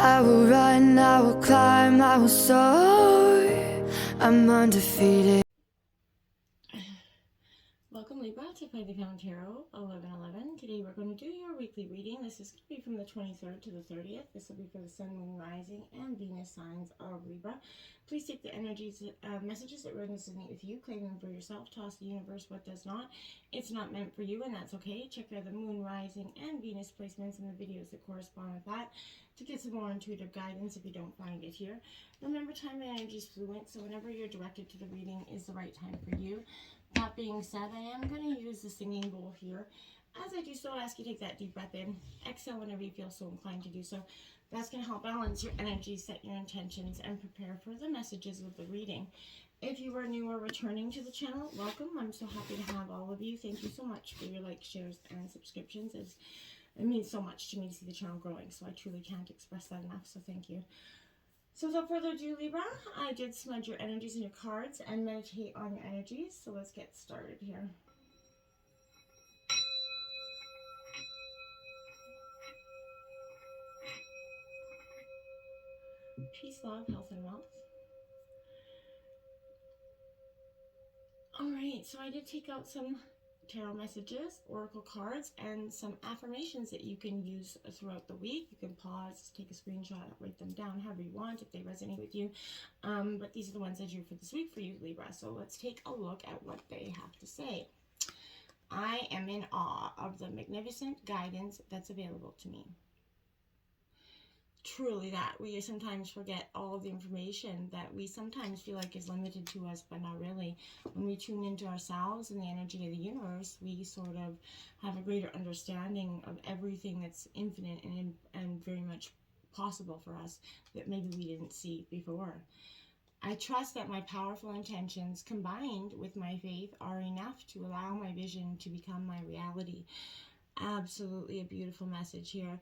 I will run, I will climb, I will soar. I'm undefeated. Welcome Libra to Play the Count Tarot 1111. Today we're going to do your weekly reading. This is going to be from the 23rd to the 30th. This will be for the Sun, Moon, Rising, and Venus signs of Libra. Please take the energies, messages that resonate with you, claim them for yourself, toss the universe what does not. It's not meant for you, and that's okay. Check out the Moon, Rising, and Venus placements in the videos that correspond with that to get some more intuitive guidance if you don't find it here. Remember, time and energy is fluent, so whenever you're directed to the reading is the right time for you. That being said, I am going to use the singing bowl here. As I do so, I ask you to take that deep breath in. Exhale whenever you feel so inclined to do so. That's going to help balance your energy, set your intentions, and prepare for the messages of the reading. If you are new or returning to the channel, welcome. I'm so happy to have all of you. Thank you so much for your likes, shares, and subscriptions. It means so much to me to see the channel growing, so I truly can't express that enough, so thank you. So without further ado, Libra, I did smudge your energies in your cards and meditate on your energies. So let's get started here. Peace, love, health, and wealth. Alright, so I did take out some tarot messages, oracle cards, and some affirmations that you can use throughout the week. You can pause, take a screenshot, write them down however you want if they resonate with you. But these are the ones I drew for this week for you, Libra. So let's take a look at what they have to say. I am in awe of the magnificent guidance that's available to me. Truly that. We sometimes forget all of the information that we sometimes feel like is limited to us, but not really. When we tune into ourselves and the energy of the universe, we sort of have a greater understanding of everything that's infinite and very much possible for us that maybe we didn't see before. I trust that my powerful intentions combined with my faith are enough to allow my vision to become my reality. Absolutely a beautiful message here.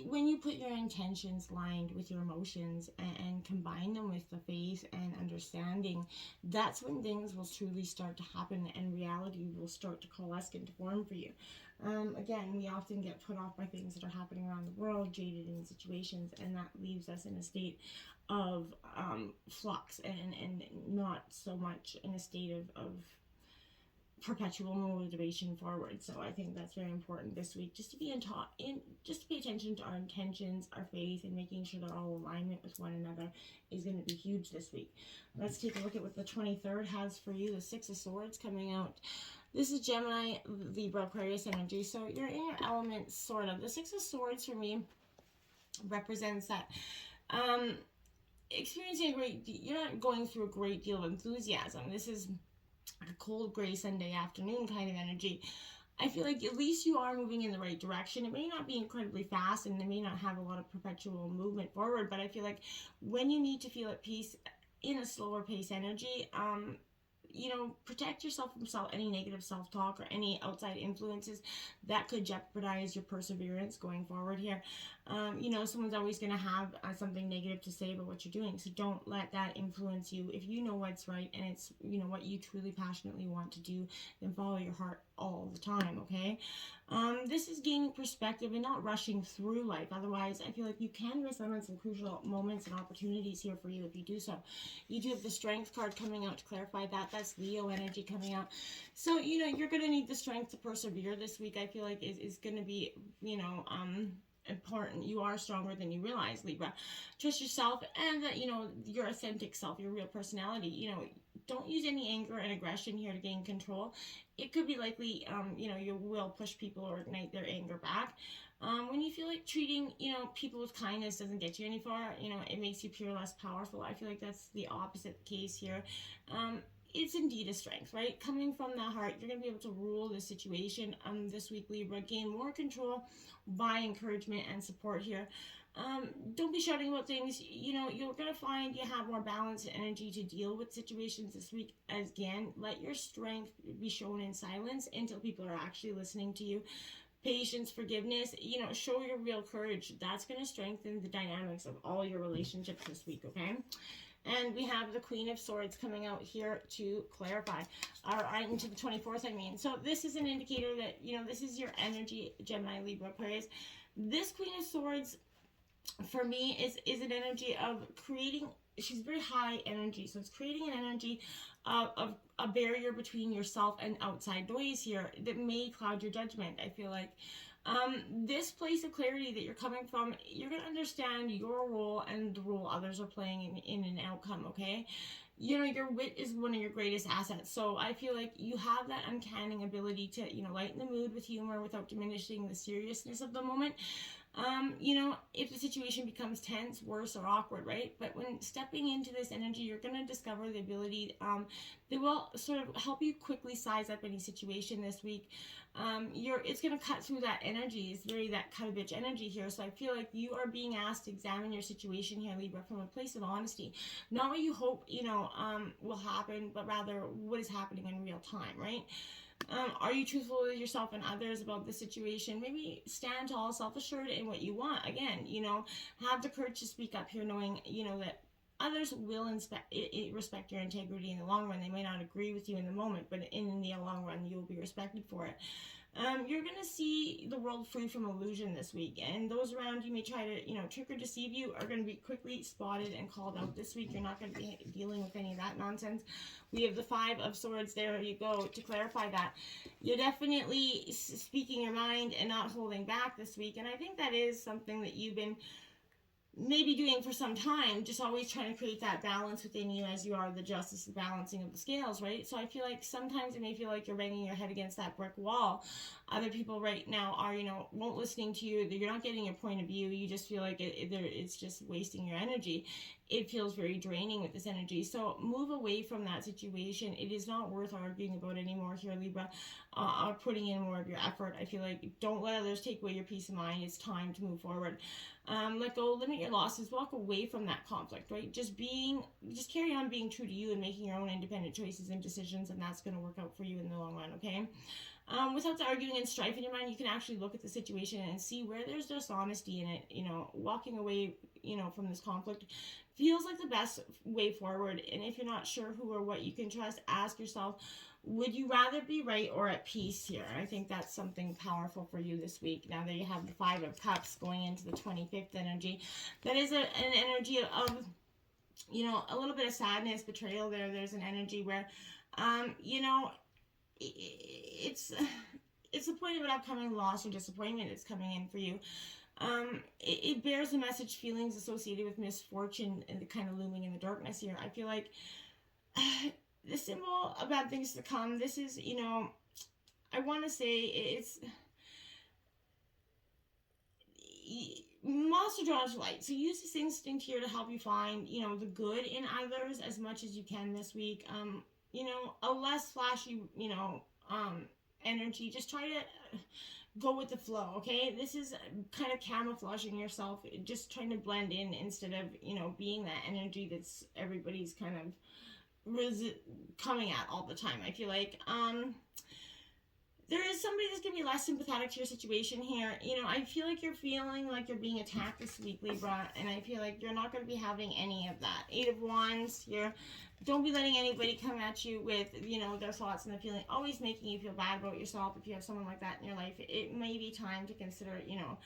When you put your intentions lined with your emotions and combine them with the faith and understanding, that's when things will truly start to happen and reality will start to coalesce into form for you. Again, we often get put off by things that are happening around the world, jaded in situations, and that leaves us in a state of flux and not so much in a state of perpetual motivation forward. So I think that's very important this week, just to be just to pay attention to our intentions, our faith, and making sure they're all in alignment with one another is going to be huge this week. Let's take a look at what the 23rd has for you. The Six of Swords coming out. This is Gemini, Libra, Aquarius energy. So you're in your element, sort of. The Six of Swords for me represents that experiencing you're not going through a great deal of enthusiasm. This is a cold gray Sunday afternoon kind of energy. I feel like at least you are moving in the right direction. It may not be incredibly fast and it may not have a lot of perpetual movement forward, but I feel like when you need to feel at peace in a slower pace energy, protect yourself from any negative self-talk or any outside influences that could jeopardize your perseverance going forward here. Someone's always going to have something negative to say about what you're doing, so don't let that influence you. If you know what's right and it's what you truly passionately want to do, then follow your heart all the time, okay? This is gaining perspective and not rushing through life. Otherwise, I feel like you can miss out on some crucial moments and opportunities here for you if you do so. You do have the Strength card coming out to clarify that. That's Leo energy coming out. So, you're going to need the strength to persevere this week. I feel like is going to be, important. You are stronger than you realize, Libra. Trust yourself and that, your authentic self, your real personality. Don't use any anger and aggression here to gain control. It could be likely, you will push people or ignite their anger back. When you feel like treating, people with kindness doesn't get you any far, it makes you appear less powerful. I feel like that's the opposite case here. It's indeed a strength, right? Coming from the heart, you're going to be able to rule the situation this week, Libra. Gain more control by encouragement and support here. Don't be shouting about things. You're going to find you have more balance and energy to deal with situations this week. Again, let your strength be shown in silence until people are actually listening to you. Patience, forgiveness, show your real courage. That's going to strengthen the dynamics of all your relationships this week, okay? And we have the Queen of Swords coming out here to clarify. All right, into the 24th, I mean. So this is an indicator that, this is your energy, Gemini, Libra, Aquarius. This Queen of Swords for me is an energy of creating. She's very high energy, so it's creating an energy of a barrier between yourself and outside noise here that may cloud your judgment. I feel like this place of clarity that you're coming from, you're going to understand your role and the role others are playing in an outcome, okay? You know, your wit is one of your greatest assets. So I feel like you have that uncanny ability to, you know, lighten the mood with humor without diminishing the seriousness of the moment. You know, if the situation becomes tense, worse, or awkward, right? But when stepping into this energy, you're going to discover the ability that will sort of help you quickly size up any situation this week. It's going to cut through that energy. It's very that cut a bitch energy here. So I feel like you are being asked to examine your situation here, Libra, from a place of honesty. Not what you hope, you know, will happen, but rather what is happening in real time, right? Are you truthful with yourself and others about the situation? Maybe stand tall, self-assured in what you want. Again, you know, have the courage to speak up here, knowing, you know, that others will respect your integrity in the long run. They may not agree with you in the moment, but in the long run, you will be respected for it. You're going to see the world free from illusion this week, and those around you may try to, you know, trick or deceive you are going to be quickly spotted and called out this week. You're not going to be dealing with any of that nonsense. We have the Five of Swords. There you go, to clarify that. You're definitely speaking your mind and not holding back this week, and I think that is something that you've been maybe doing for some time, just always trying to create that balance within you as you are the justice, the balancing of the scales, right? So I feel like sometimes it may feel like you're banging your head against that brick wall. Other people right now are, you know, won't listening to you. You're not getting your point of view. You just feel like it's just wasting your energy. It feels very draining with this energy. So move away from that situation. It is not worth arguing about anymore here, Libra, or putting in more of your effort. I feel like don't let others take away your peace of mind. It's time to move forward. Let go, limit your losses, walk away from that conflict, right? Just carry on being true to you and making your own independent choices and decisions, and that's going to work out for you in the long run, okay? Without the arguing and strife in your mind, you can actually look at the situation and see where there's dishonesty in it. You know, walking away, you know, from this conflict feels like the best way forward. And if you're not sure who or what you can trust, ask yourself, would you rather be right or at peace here? I think that's something powerful for you this week. Now that you have the Five of Cups going into the 25th energy, that is an energy of, you know, a little bit of sadness, betrayal there. There's an energy where, you know, it's the point of an upcoming loss or disappointment that's coming in for you. It bears the message feelings associated with misfortune and the kind of looming in the darkness here. I feel like the symbol of bad things to come. This is, you know, I want to say it's monster drawn to light. So use this instinct here to help you find, you know, the good in others as much as you can this week. You know, a less flashy, you know, energy. Just try to go with the flow, okay? This is kind of camouflaging yourself, just trying to blend in instead of, you know, being that energy that's everybody's kind of coming at all the time. I feel like there is somebody that's going to be less sympathetic to your situation here. You know, I feel like you're feeling like you're being attacked this week, Libra, and I feel like you're not going to be having any of that. Eight of Wands here. Don't be letting anybody come at you with, you know, their thoughts and their feeling, always making you feel bad about yourself. If you have someone like that in your life, it may be time to consider, you know,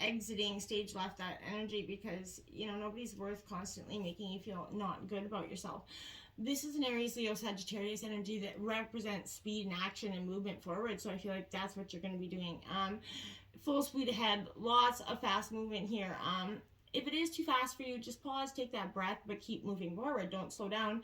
exiting stage left that energy, because, you know, nobody's worth constantly making you feel not good about yourself. This is an Aries, Leo, Sagittarius energy that represents speed and action and movement forward. So I feel like that's what you're going to be doing. Full speed ahead, lots of fast movement here. If it is too fast for you, just pause, take that breath, but keep moving forward. Don't slow down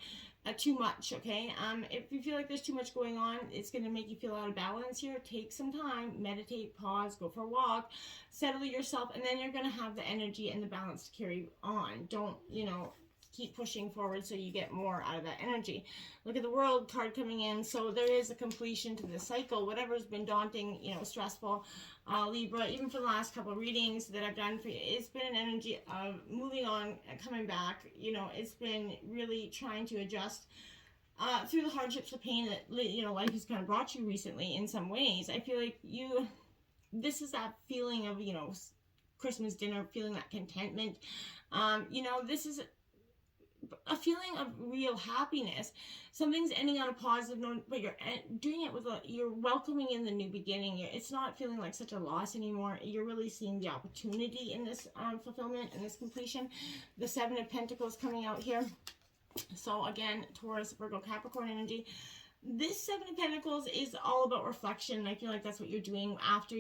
too much, okay? If you feel like there's too much going on, it's going to make you feel out of balance here. Take some time, meditate, pause, go for a walk, settle yourself, and then you're going to have the energy and the balance to carry on. Don't, you know, keep pushing forward so you get more out of that energy. Look at the World card coming in. So there is a completion to the cycle. Whatever's been daunting, you know, stressful, Libra, even for the last couple of readings that I've done for you, it's been an energy of moving on and coming back. You know, it's been really trying to adjust through the hardships, the pain that, you know, life has kind of brought you recently in some ways. I feel like this is that feeling of, you know, Christmas dinner, feeling that contentment. You know, this is a feeling of real happiness. Something's ending on a positive note, but you're doing it with you're welcoming in the new beginning. It's not feeling like such a loss anymore. You're really seeing the opportunity in this fulfillment and this completion. The Seven of Pentacles coming out here. So again, Taurus, Virgo, Capricorn energy. This Seven of Pentacles is all about reflection. I feel like that's what you're doing after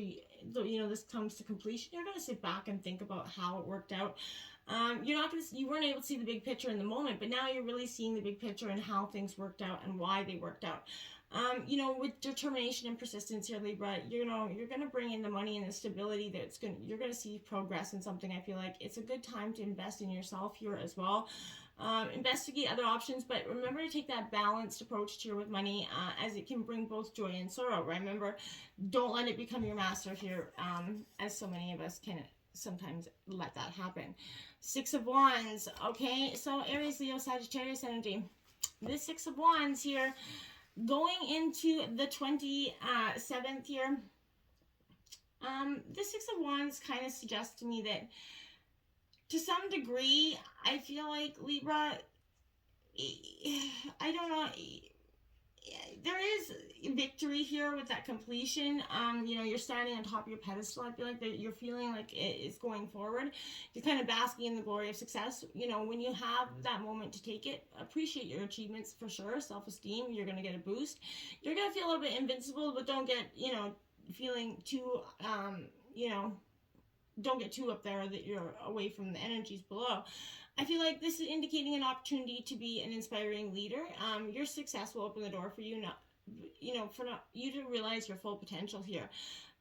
this comes to completion. You're going to sit back and think about how it worked out. You weren't able to see the big picture in the moment, but now you're really seeing the big picture and how things worked out and why they worked out. With determination and persistence here, Libra, you're going to bring in the money and the stability you're going to see progress in something. I feel like it's a good time to invest in yourself here as well. Investigate other options, but remember to take that balanced approach here with money, as it can bring both joy and sorrow. Remember, don't let it become your master here, as so many of us can sometimes let that happen. Six of Wands. Okay, so Aries, Leo, Sagittarius energy. This Six of Wands here, going into the 27th here. This Six of Wands kind of suggests to me that, to some degree, I feel like, Libra, I don't know, there is victory here with that completion. You're standing on top of your pedestal. I feel like that you're feeling like it's going forward. You're kind of basking in the glory of success. When you have that moment to take it, appreciate your achievements for sure. Self-esteem, you're going to get a boost. You're going to feel a little bit invincible, but don't get, feeling too, don't get too up there that you're away from the energies below. I feel like this is indicating an opportunity to be an inspiring leader. Your success will open the door for you, for you to realize your full potential here.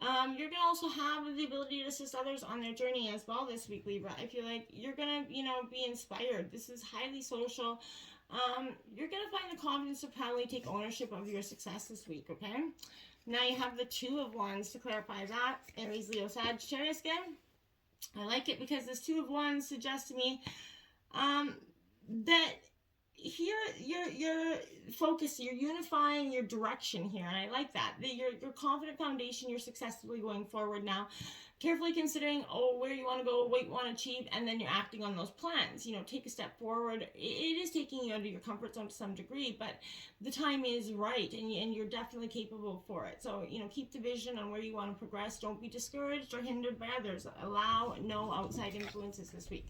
You're gonna also have the ability to assist others on their journey as well this week, Libra. I feel like you're gonna, be inspired. This is highly social. You're gonna find the confidence to proudly take ownership of your success this week. Okay. Now you have the Two of Wands to clarify that. Aries, Leo, Sagittarius again. I like it because this Two of Wands suggests to me that here you're focused, you're unifying your direction here, and I like that. Your confident foundation, you're successfully going forward now, carefully considering where you want to go, what you want to achieve, and then you're acting on those plans. Take a step forward. It is taking you out of your comfort zone to some degree, but the time is right, and you're definitely capable for it. So keep the vision on where you want to progress. Don't be discouraged or hindered by others. Allow no outside influences this week.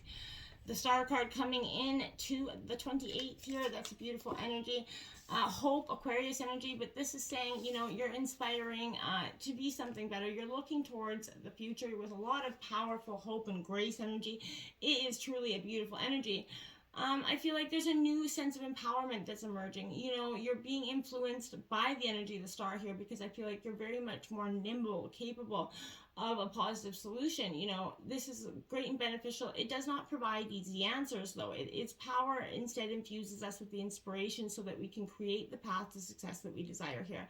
The Star card coming in to the 28th here. That's a beautiful energy. Hope, Aquarius energy, but this is saying, you're inspiring to be something better. You're looking towards the future with a lot of powerful hope and grace energy. It is truly a beautiful energy. I feel like there's a new sense of empowerment that's emerging. You're being influenced by the energy of the Star here, because I feel like you're very much more nimble, capable of a positive solution. This is great and beneficial. It does not provide easy answers, though. Its power instead infuses us with the inspiration so that we can create the path to success that we desire here.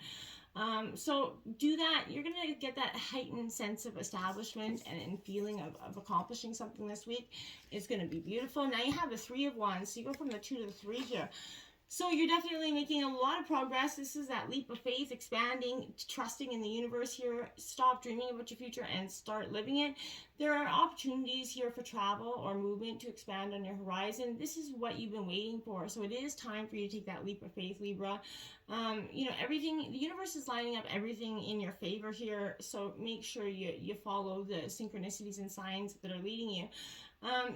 So do that. You're going to get that heightened sense of establishment and feeling of accomplishing something this week. It's going to be beautiful. Now you have the Three of Wands. So you go from the 2 to the 3 here. So you're definitely making a lot of progress. This is that leap of faith, expanding, trusting in the universe here. Stop dreaming about your future and start living it. There are opportunities here for travel or movement to expand on your horizon. This is what you've been waiting for. So it is time for you to take that leap of faith, Libra. Everything, the universe is lining up everything in your favor here. So make sure you follow the synchronicities and signs that are leading you.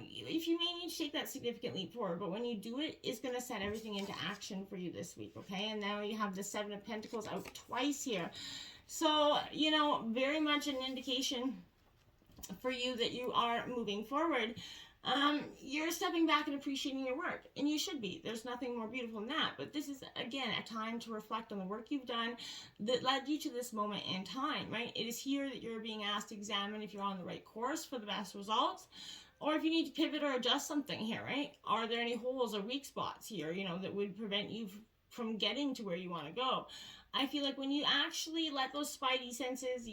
If you may need to take that significant leap forward, but when you do it, it's going to set everything into action for you this week, okay? And now you have the Seven of Pentacles out twice here. So, very much an indication for you that you are moving forward. You're stepping back and appreciating your work, and you should be. There's nothing more beautiful than that. But this is, again, a time to reflect on the work you've done that led you to this moment in time, right? It is here that you're being asked to examine if you're on the right course for the best results, or if you need to pivot or adjust something here, right? Are there any holes or weak spots here, that would prevent you from getting to where you want to go? I feel like when you actually let those spidey senses,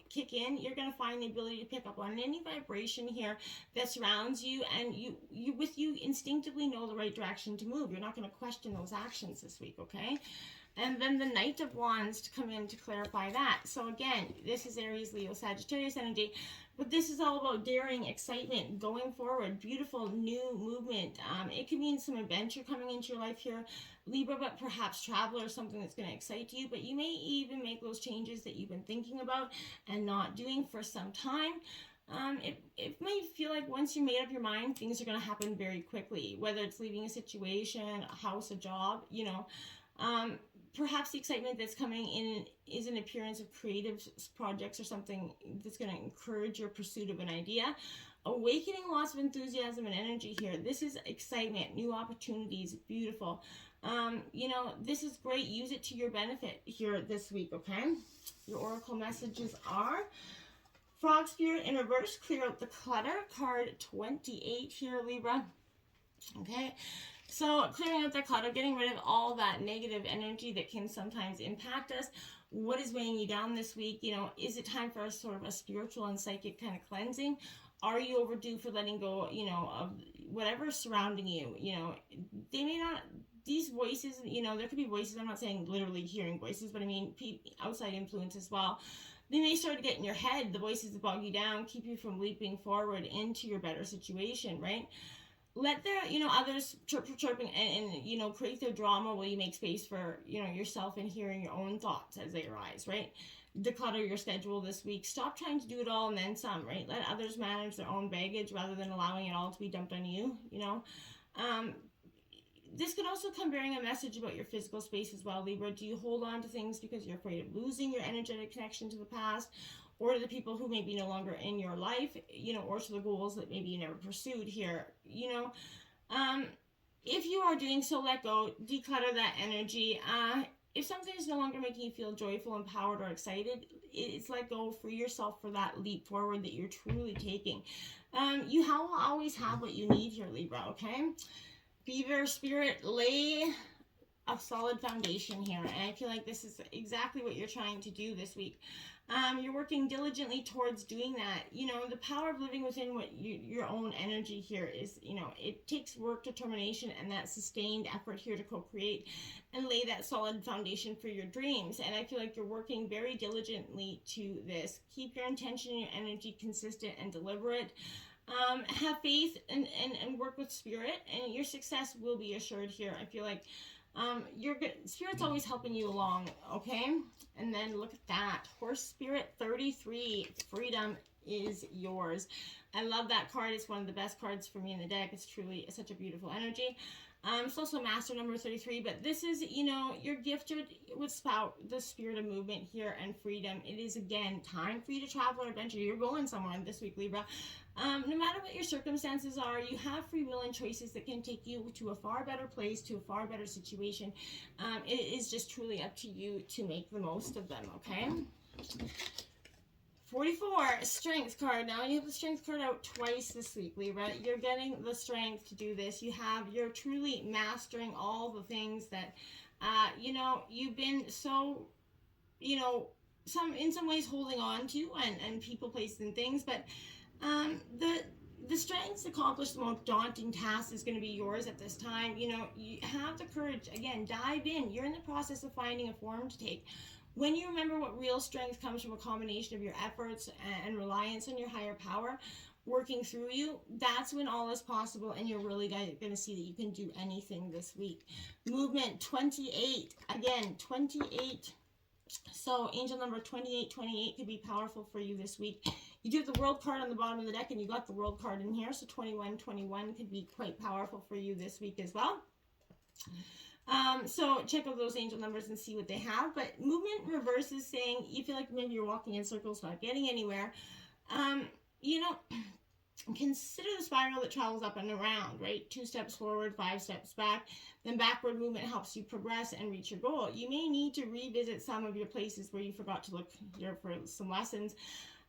kick in, you're going to find the ability to pick up on any vibration here that surrounds you, and you instinctively know the right direction to move. You're not going to question those actions this week, okay? And then the Knight of Wands to come in to clarify that. So again, this is Aries, Leo, Sagittarius energy, but this is all about daring, excitement, going forward, beautiful new movement. It could mean some adventure coming into your life here, Libra, but perhaps travel or something that's going to excite you. But you may even make those changes that you've been thinking about and not doing for some time. It may feel like once you made up your mind, things are going to happen very quickly, whether it's leaving a situation, a house, a job, you know. Perhaps the excitement that's coming in is an appearance of creative projects or something that's going to encourage your pursuit of an idea. Awakening lots of enthusiasm and energy here. This is excitement, new opportunities, beautiful. You know, this is great. Use it to your benefit here this week, okay? Your oracle messages are Frog Spirit in reverse, clear out the clutter. Card 28 here, Libra. Okay, so clearing out that clutter, getting rid of all that negative energy that can sometimes impact us. What is weighing you down this week? You know, is it time for a sort of a spiritual and psychic kind of cleansing? Are you overdue for letting go, you know, of whatever's surrounding you? You know, they may not, these voices, you know, there could be voices, I'm not saying literally hearing voices, but I mean outside influence as well. They may start to get in your head, the voices that bog you down, keep you from leaping forward into your better situation, right? Let their, you know, others chirping and, you know, create their drama while you make space for, you know, yourself and hearing your own thoughts as they arise, right? Declutter your schedule this week. Stop trying to do it all and then some, right? Let others manage their own baggage rather than allowing it all to be dumped on you, you know? This could also come bearing a message about your physical space as well, Libra. Do you hold on to things because you're afraid of losing your energetic connection to the past, or to the people who may be no longer in your life, you know, or to the goals that maybe you never pursued here, you know? If you are doing so, let go, declutter that energy. If something is no longer making you feel joyful, empowered, or excited, it's let go, free yourself for that leap forward that you're truly taking. You will always have what you need here, Libra, okay? Beaver Spirit, lay a solid foundation here, and I feel like this is exactly what you're trying to do this week. You're working diligently towards doing that. You know, the power of living within what your own energy here is, you know, it takes work, determination, and that sustained effort here to co-create and lay that solid foundation for your dreams. And I feel like you're working very diligently to this. Keep your intention and your energy consistent and deliberate. Have faith and work with spirit, and your success will be assured here. I feel like your spirit's always helping you along, okay? And then look at that. Horse Spirit 33, freedom is yours. I love that card. It's one of the best cards for me in the deck. It's truly such a beautiful energy. It's also master number 33, but this is, you know, you're gifted with spout the spirit of movement here and freedom. It is, again, time for you to travel or adventure. You're going somewhere this week, Libra. No matter what your circumstances are, you have free will and choices that can take you to a far better place, to a far better situation. It is just truly up to you to make the most of them, okay? 44, Strength card. Now you have the Strength card out twice this week, Libra. You're getting the strength to do this. You're truly mastering all the things that, you know, you've been so, you know, in some ways holding on to, and people, places, and things, but the strength to accomplish the most daunting task is going to be yours at this time. You know, you have the courage. Again, dive in. You're in the process of finding a form to take. When you remember what real strength comes from a combination of your efforts and reliance on your higher power working through you, that's when all is possible, and you're really going to see that you can do anything this week. Movement 28. Again, 28. So angel number 2828 could be powerful for you this week. You do have the World card on the bottom of the deck, and you got the World card in here, so 2121 could be quite powerful for you this week as well. So check out those angel numbers and see what they have. But movement reverse is saying you feel like maybe you're walking in circles, not getting anywhere. You know, consider the spiral that travels up and around, right? 2 steps forward, 5 steps back. Then backward movement helps you progress and reach your goal. You may need to revisit some of your places where you forgot to look here for some lessons.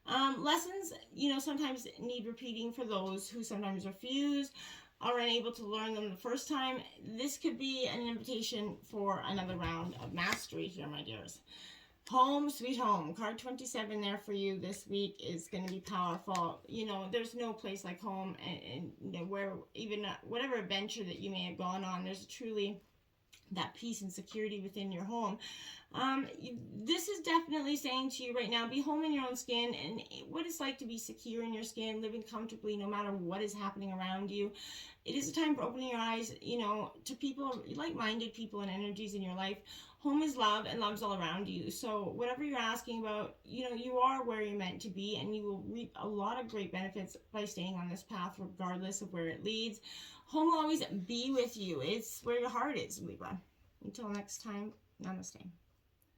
Lessons, you know, sometimes need repeating for those who sometimes refuse or unable to learn them the first time. This could be an invitation for another round of mastery here, my dears. Home, sweet home. Card 27 there for you this week is going to be powerful. You know, there's no place like home, and you know, where even whatever adventure that you may have gone on, there's truly that peace and security within your home. This is definitely saying to you right now, be home in your own skin and what it's like to be secure in your skin, living comfortably no matter what is happening around you. It is a time for opening your eyes, to people, like-minded people and energies in your life. Home is love, and love's all around you. So whatever you're asking about, you are where you're meant to be, and you will reap a lot of great benefits by staying on this path, regardless of where it leads. Home will always be with you. It's where your heart is, Libra. Until next time, namaste.